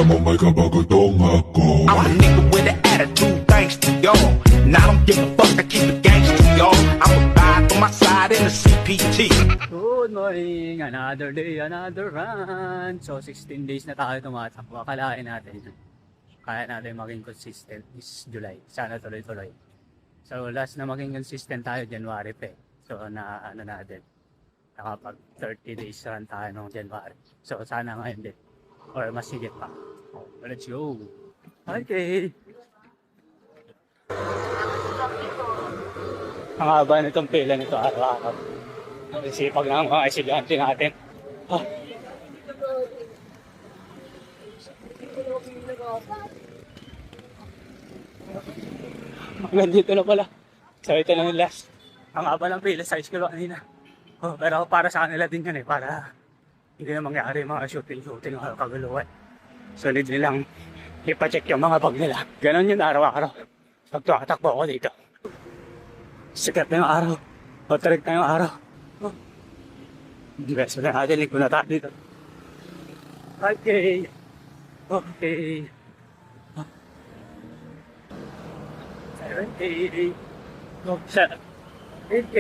mo may kapagutong ako. I'm a nigga with an attitude, thanks to y'all. And I don't give a fuck, I keep it gangster, y'all. I'm a ride on my side in the CPT. Good morning! Another day, another run! So 16 days na tayo tumatakbo. Akalain natin, kaya natin maging consistent is July. Sana tuloy-tuloy. So last na maging consistent tayo, January pa. So na ano natin, nakapag 30 days run tayo noong January. So sana ngayon din. Or mas higit pa. So, let's go! Okay! Ang haba nitong pila nito araw-araw. Sipag ng mga estudyante natin. Ah. Hanggang dito na pala. So ito lang yung last. Ang haba ng pila sa school kanina. Oh, pero para sa kanila din yan eh. Para hindi na mangyari mga shooting mga kaguluhan. So need nilang ipacheck yung mga bag nila. Ganon yun araw-araw. Pag tumatakbo ako dito. Sikat na yung araw. O tarik na yung araw. Oh. Beso na natin. Link ko na tayo dito. Okay. Okay. 7K. 8K.